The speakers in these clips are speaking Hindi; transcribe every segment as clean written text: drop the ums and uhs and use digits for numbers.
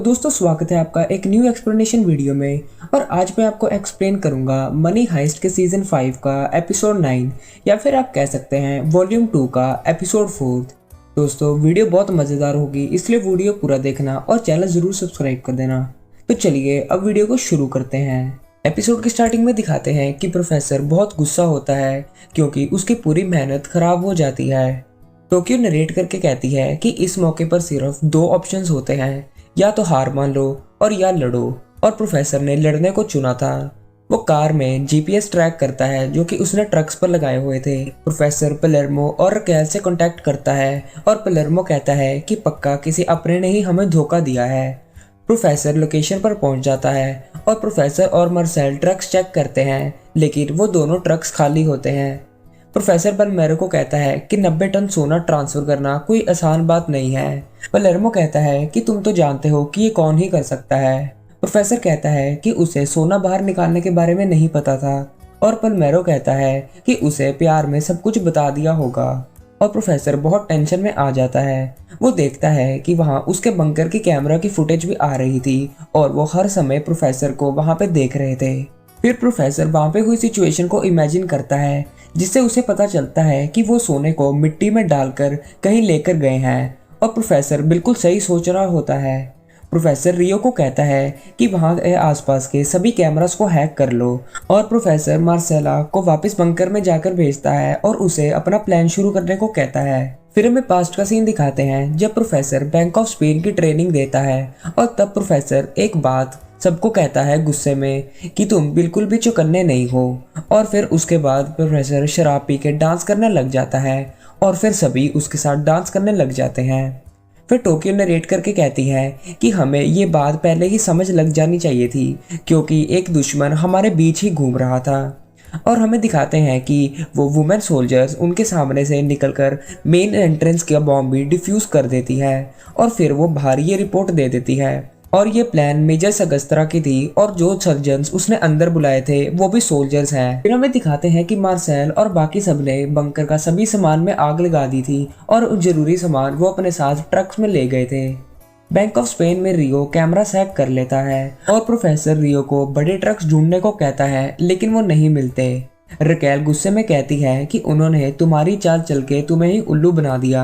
दोस्तों स्वागत है आपका एक न्यू एक्सप्लेनेशन वीडियो में। और आज मैं आपको एक्सप्लेन करूंगा मनी हाइस्ट के सीजन 5 का एपिसोड 9 या फिर आप कह सकते हैं वॉल्यूम 2 का एपिसोड 4। दोस्तों वीडियो बहुत मज़ेदार होगी, इसलिए वीडियो पूरा देखना और चैनल ज़रूर सब्सक्राइब कर देना। तो चलिए अब वीडियो को शुरू करते हैं। एपिसोड की स्टार्टिंग में दिखाते हैं कि प्रोफेसर बहुत गुस्सा होता है क्योंकि उसकी पूरी मेहनत खराब हो जाती है। टोक्यो नरेट करके कहती है कि इस मौके पर सिर्फ दो ऑप्शंस होते हैं, या तो हार मान लो और या लड़ो। और प्रोफेसर ने लड़ने को चुना था। वो कार में जीपीएस ट्रैक करता है जो कि उसने ट्रक्स पर लगाए हुए थे। प्रोफेसर पलेर्मो और रकेल से कांटेक्ट करता है और पलेर्मो कहता है कि पक्का किसी अपने ने ही हमें धोखा दिया है। प्रोफेसर लोकेशन पर पहुंच जाता है और प्रोफेसर और मार्सेल ट्रक्स चेक करते हैं, लेकिन वो दोनों ट्रक्स खाली होते हैं। प्रोफेसर पलेर्मो को कहता है कि 90 टन सोना ट्रांसफर करना कोई आसान बात नहीं है। पलेर्मो कहता है कि तुम तो जानते हो कि ये कौन ही कर सकता है। प्रोफेसर कहता है कि उसे सोना बाहर निकालने के बारे में नहीं पता था और पलेर्मो कहता है कि उसे प्यार में सब कुछ बता दिया होगा। और प्रोफेसर बहुत टेंशन में आ जाता है। वो देखता है कि वहाँ उसके बंकर की कैमरा की फुटेज भी आ रही थी और वो हर समय प्रोफेसर को वहाँ पे देख रहे थे। फिर प्रोफेसर वहाँ पे हुई सिचुएशन को इमेजिन करता है, जिससे उसे पता चलता है कि वो सोने को मिट्टी में डालकर कहीं लेकर गए हैं और प्रोफेसर बिल्कुल सही सोच रहा होता है। प्रोफेसर रियो को कहता है कि वहाँ के आसपास के सभी कैमरास को हैक कर लो और प्रोफेसर मार्सेला को वापस बंकर में जाकर भेजता है और उसे अपना प्लान शुरू करने को कहता है। फिर हमें पास्ट का सीन दिखाते हैं जब प्रोफेसर बैंक ऑफ स्पेन की ट्रेनिंग देता है और तब प्रोफेसर एक बात सबको कहता है गुस्से में कि तुम बिल्कुल भी चौकन्ने नहीं हो। और फिर उसके बाद प्रोफेसर शराब पी के डांस करने लग जाता है और फिर सभी उसके साथ डांस करने लग जाते हैं। फिर टोक्यो नरेट करके कहती है कि हमें ये बात पहले ही समझ लग जानी चाहिए थी क्योंकि एक दुश्मन हमारे बीच ही घूम रहा था। और हमें दिखाते हैं कि वो वुमेन सोल्जर्स उनके सामने से निकलकर मेन एंट्रेंस का बॉम्ब भी डिफ्यूज कर देती है और फिर वो बाहर ये रिपोर्ट दे देती है। और ये प्लान मेजर सगस्त्रा की थी और जो सर्जन्स उसने अंदर बुलाए थे वो भी सोल्जर्स हैं। फिर हमें दिखाते हैं कि मार्सेल और बाकी सब ने बंकर का सभी सामान में आग लगा दी थी और जरूरी सामान वो अपने साथ ट्रक्स में ले गए थे। बैंक ऑफ स्पेन में रियो कैमरा हैक कर लेता है और प्रोफेसर रियो को बड़े ट्रक्स ढूंढने को कहता है, लेकिन वो नहीं मिलते। रकेल गुस्से में कहती है कि उन्होंने तुम्हारी चाल चल के तुम्हें ही उल्लू बना दिया।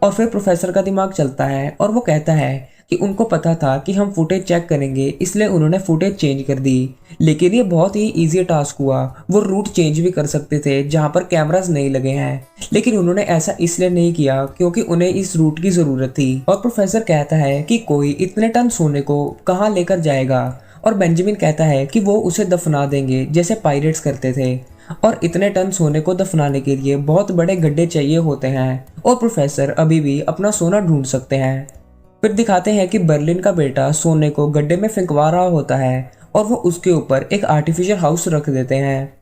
और फिर प्रोफेसर का दिमाग चलता है और वो कहता है कि उनको पता था कि हम फुटेज चेक करेंगे, इसलिए उन्होंने फुटेज चेंज कर दी। लेकिन ये बहुत ही इजी टास्क हुआ। वो रूट चेंज भी कर सकते थे जहां पर कैमरास नहीं लगे हैं, लेकिन उन्होंने ऐसा इसलिए नहीं किया क्योंकि उन्हें इस रूट की जरूरत थी। और प्रोफेसर कहता है कि कोई इतने टन सोने को कहाँ लेकर जाएगा और बेंजामिन कहता है कि वो उसे दफना देंगे जैसे पायरेट्स करते थे। और इतने टन सोने को दफनाने के लिए बहुत बड़े गड्ढे चाहिए होते हैं और प्रोफेसर अभी भी अपना सोना ढूंढ सकते हैं। फिर दिखाते हैं कि बर्लिन का बेटा सोने को गड्ढे में फेंकवा रहा होता है और वो उसके ऊपर एक आर्टिफिशियल हाउस रख देते हैं।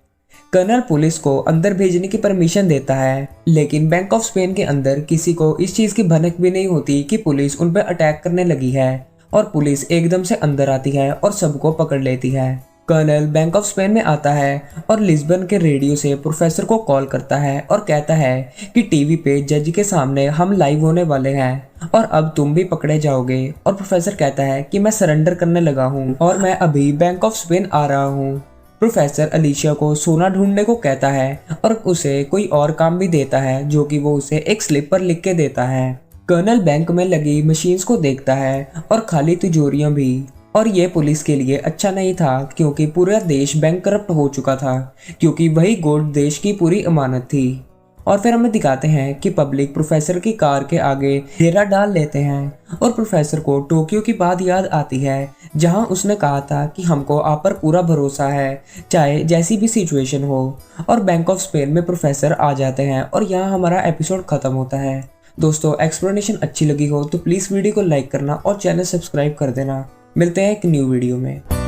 कर्नल पुलिस को अंदर भेजने की परमिशन देता है, लेकिन बैंक ऑफ स्पेन के अंदर किसी को इस चीज की भनक भी नहीं होती कि पुलिस उन पर अटैक करने लगी है। और पुलिस एकदम से अंदर आती है और सबको पकड़ लेती है। कर्नल बैंक ऑफ स्पेन में आता है और लिस्बन के रेडियो से प्रोफेसर को कॉल करता है और कहता है कि टीवी पे जज के सामने हम लाइव होने वाले हैं और अब तुम भी पकड़े जाओगे। और प्रोफेसर कहता है कि मैं सरेंडर करने लगा हूँ और मैं अभी बैंक ऑफ स्पेन आ रहा हूँ। प्रोफेसर अलीशिया को सोना ढूंढने को कहता है और उसे कोई और काम भी देता है जो कि वो उसे एक स्लिप पर लिख के देता है। कर्नल बैंक में लगी मशीन्स को देखता है और खाली तिजोरियां भी। और ये पुलिस के लिए अच्छा नहीं था क्योंकि पूरा देश बैंक करप्ट हो चुका था क्योंकि वही गोल्ड देश की पूरी अमानत थी। और फिर हमें दिखाते हैं कि पब्लिक प्रोफेसर की कार के आगे घेरा डाल लेते हैं और प्रोफेसर को टोक्यो की बात याद आती है जहां उसने कहा था कि हमको आप पर पूरा भरोसा है चाहे जैसी भी सिचुएशन हो। और बैंक ऑफ स्पेन में प्रोफेसर आ जाते हैं और यहाँ हमारा एपिसोड खत्म होता है। दोस्तों एक्सप्लेनेशन अच्छी लगी हो तो प्लीज़ वीडियो को लाइक करना और चैनल सब्सक्राइब कर देना। मिलते हैं एक न्यू वीडियो में।